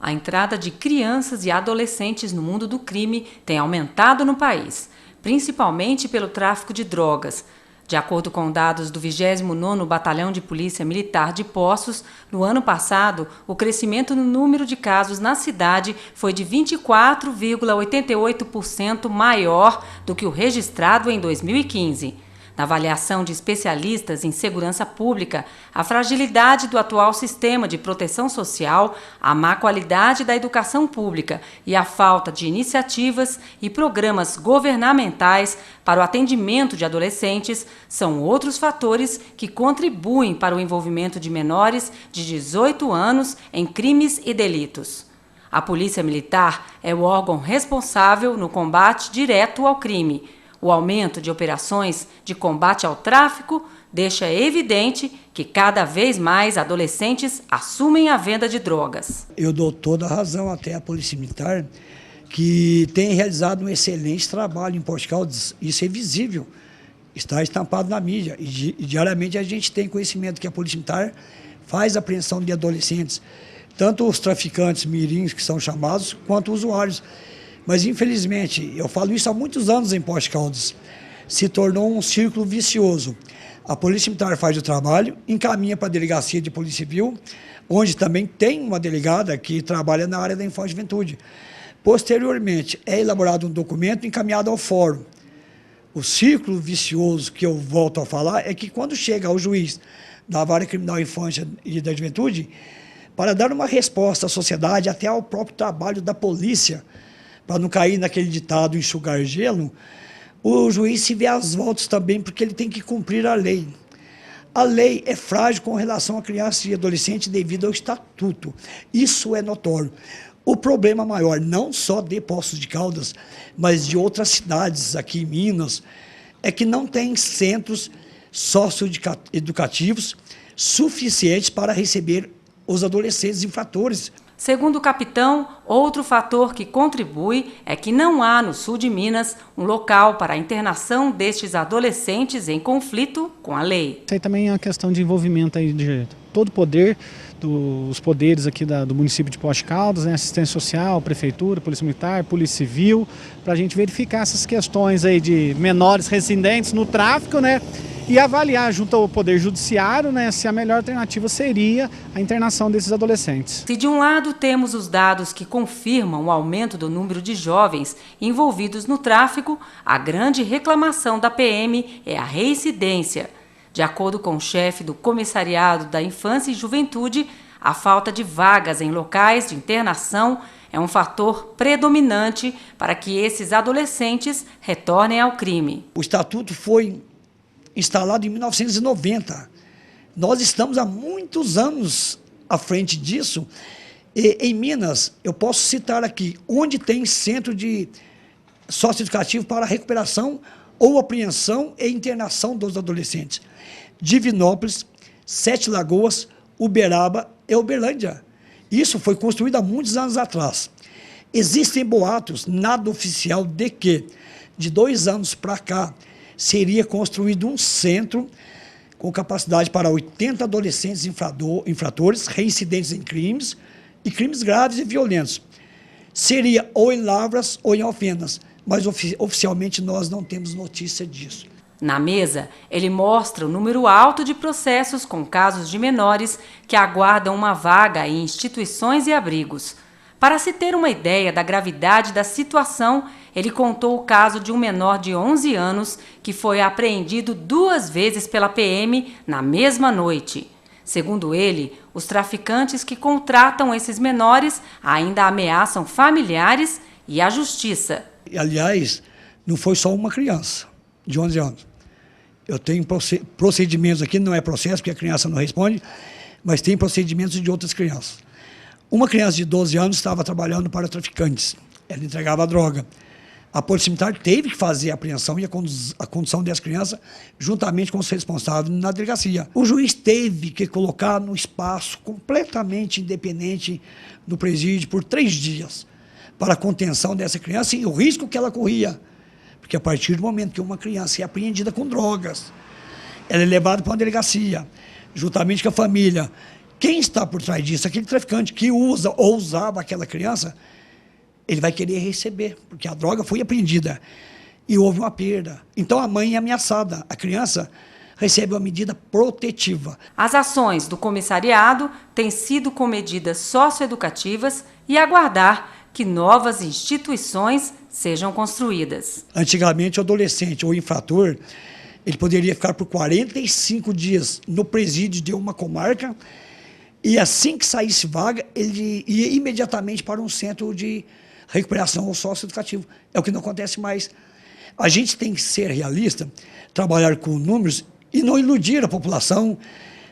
A entrada de crianças e adolescentes no mundo do crime tem aumentado no país, principalmente pelo tráfico de drogas. De acordo com dados do 29º Batalhão de Polícia Militar de Poços, no ano passado, o crescimento no número de casos na cidade foi de 24,88% maior do que o registrado em 2015. Na avaliação de especialistas em segurança pública, a fragilidade do atual sistema de proteção social, a má qualidade da educação pública e a falta de iniciativas e programas governamentais para o atendimento de adolescentes são outros fatores que contribuem para o envolvimento de menores de 18 anos em crimes e delitos. A Polícia Militar é o órgão responsável no combate direto ao crime. O aumento de operações de combate ao tráfico deixa evidente que cada vez mais adolescentes assumem a venda de drogas. Eu dou toda a razão até à Polícia Militar, que tem realizado um excelente trabalho em Poços de Caldas. Isso é visível, está estampado na mídia. E diariamente a gente tem conhecimento que a Polícia Militar faz apreensão de adolescentes, tanto os traficantes mirins, que são chamados, quanto usuários. Mas, infelizmente, eu falo isso há muitos anos em Poços de Caldas, se tornou um círculo vicioso. A Polícia Militar faz o trabalho, encaminha para a Delegacia de Polícia Civil, onde também tem uma delegada que trabalha na área da infância e juventude. Posteriormente, é elaborado um documento encaminhado ao fórum. O círculo vicioso que eu volto a falar é que quando chega ao juiz da Vara Criminal da Infância e da Juventude, para dar uma resposta à sociedade, até ao próprio trabalho da polícia, para não cair naquele ditado enxugar gelo, o juiz se vê às voltas também, porque ele tem que cumprir a lei. A lei é frágil com relação a criança e adolescente devido ao estatuto. Isso é notório. O problema maior, não só de Poços de Caldas, mas de outras cidades aqui em Minas, é que não tem centros socioeducativos suficientes para receber os adolescentes infratores. Segundo o capitão, outro fator que contribui é que não há no sul de Minas um local para a internação destes adolescentes em conflito com a lei. Isso aí também é uma questão de envolvimento aí de todo o poder, dos poderes aqui do município de Poços de Caldas, né, assistência social, prefeitura, polícia militar, polícia civil, para a gente verificar essas questões aí de menores residentes no tráfico, né? E avaliar junto ao Poder Judiciário, né, se a melhor alternativa seria a internação desses adolescentes. Se de um lado temos os dados que confirmam o aumento do número de jovens envolvidos no tráfico, a grande reclamação da PM é a reincidência. De acordo com o chefe do Comissariado da Infância e Juventude, a falta de vagas em locais de internação é um fator predominante para que esses adolescentes retornem ao crime. O estatuto foi instalado em 1990. Nós estamos há muitos anos à frente disso. E, em Minas, eu posso citar aqui, onde tem centro de socioeducativo para recuperação ou apreensão e internação dos adolescentes. Divinópolis, Sete Lagoas, Uberaba e Uberlândia. Isso foi construído há muitos anos atrás. Existem boatos, nada oficial, de que, de 2 anos para cá, seria construído um centro com capacidade para 80 adolescentes infratores, reincidentes em crimes e crimes graves e violentos. Seria ou em Lavras ou em Alfenas, mas oficialmente nós não temos notícia disso. Na mesa, ele mostra o número alto de processos com casos de menores que aguardam uma vaga em instituições e abrigos. Para se ter uma ideia da gravidade da situação, ele contou o caso de um menor de 11 anos que foi apreendido 2 vezes pela PM na mesma noite. Segundo ele, os traficantes que contratam esses menores ainda ameaçam familiares e a justiça. Aliás, não foi só uma criança de 11 anos. Eu tenho procedimentos aqui, não é processo, porque a criança não responde, mas tem procedimentos de outras crianças. Uma criança de 12 anos estava trabalhando para traficantes. Ela entregava droga. A Polícia Militar teve que fazer a apreensão e a condução dessa criança juntamente com os responsáveis na delegacia. O juiz teve que colocar no espaço completamente independente no presídio por 3 dias para a contenção dessa criança e o risco que ela corria. Porque a partir do momento que uma criança é apreendida com drogas, ela é levada para uma delegacia, juntamente com a família, quem está por trás disso, aquele traficante que usa ou usava aquela criança, ele vai querer receber, porque a droga foi apreendida e houve uma perda. Então a mãe é ameaçada, a criança recebe uma medida protetiva. As ações do comissariado têm sido com medidas socioeducativas e aguardar que novas instituições sejam construídas. Antigamente, o adolescente ou infrator, ele poderia ficar por 45 dias no presídio de uma comarca e assim que saísse vaga, ele ia imediatamente para um centro de recuperação ou socioeducativo. É o que não acontece mais. A gente tem que ser realista, trabalhar com números e não iludir a população,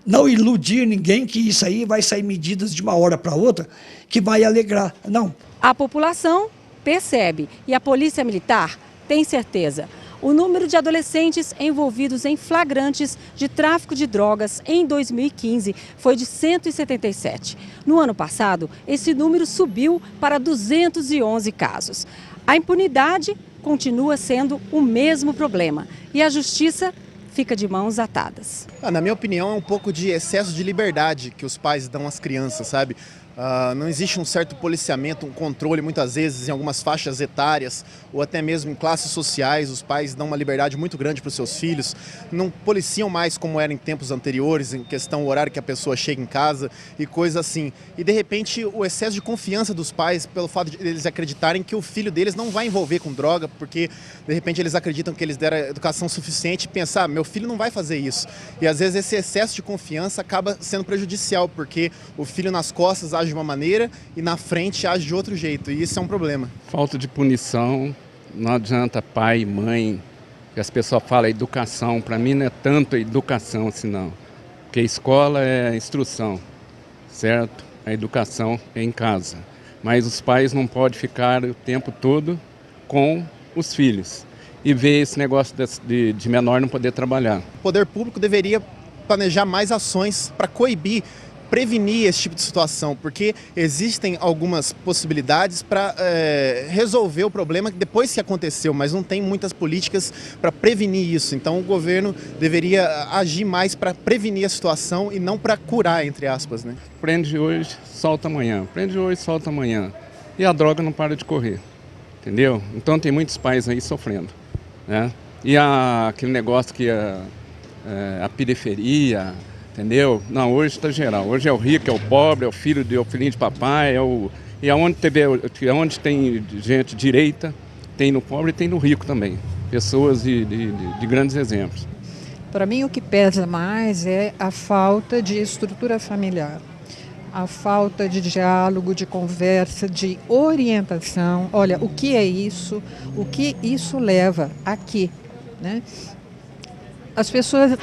não iludir ninguém que isso aí vai sair medidas de uma hora para outra que vai alegrar. Não. A população percebe e a Polícia Militar tem certeza. O número de adolescentes envolvidos em flagrantes de tráfico de drogas em 2015 foi de 177. No ano passado, esse número subiu para 211 casos. A impunidade continua sendo o mesmo problema e a justiça fica de mãos atadas. Na minha opinião, é um pouco de excesso de liberdade que os pais dão às crianças, sabe? Não existe um certo policiamento, um controle, muitas vezes, em algumas faixas etárias ou até mesmo em classes sociais. Os pais dão uma liberdade muito grande para os seus filhos, não policiam mais como era em tempos anteriores, em questão do horário que a pessoa chega em casa e coisas assim. E, de repente, o excesso de confiança dos pais, pelo fato de eles acreditarem que o filho deles não vai envolver com droga, porque, de repente, eles acreditam que eles deram educação suficiente e pensar, meu filho não vai fazer isso. E, às vezes, esse excesso de confiança acaba sendo prejudicial, porque o filho nas costas age de uma maneira e na frente age de outro jeito, e isso é um problema. Falta de punição, não adianta pai, mãe, que as pessoas falam educação, para mim não é tanto a educação assim não, porque a escola é instrução, certo? A educação é em casa, mas os pais não podem ficar o tempo todo com os filhos e ver esse negócio de menor não poder trabalhar. O poder público deveria planejar mais ações para coibir, prevenir esse tipo de situação, porque existem algumas possibilidades para resolver o problema depois que aconteceu, mas não tem muitas políticas para prevenir isso. Então o governo deveria agir mais para prevenir a situação e não para curar, entre aspas, né? Prende hoje, solta amanhã. Prende hoje, solta amanhã. E a droga não para de correr, entendeu? Então tem muitos pais aí sofrendo, né? E aquele negócio que a periferia, entendeu? Não, hoje está geral. Hoje é o rico, é o pobre, é o filhinho de papai, e aonde tem gente direita, tem no pobre e tem no rico também. Pessoas de grandes exemplos. Para mim, o que pesa mais é a falta de estrutura familiar, a falta de diálogo, de conversa, de orientação. Olha, o que é isso? O que isso leva aqui, né? As pessoas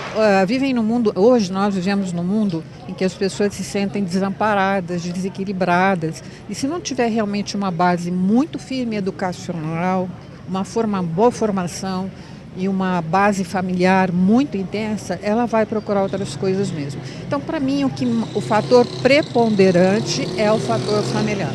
vivem no mundo, hoje nós vivemos num mundo em que as pessoas se sentem desamparadas, desequilibradas. E se não tiver realmente uma base muito firme educacional, uma boa formação e uma base familiar muito intensa, ela vai procurar outras coisas mesmo. Então, para mim, o fator preponderante é o fator familiar.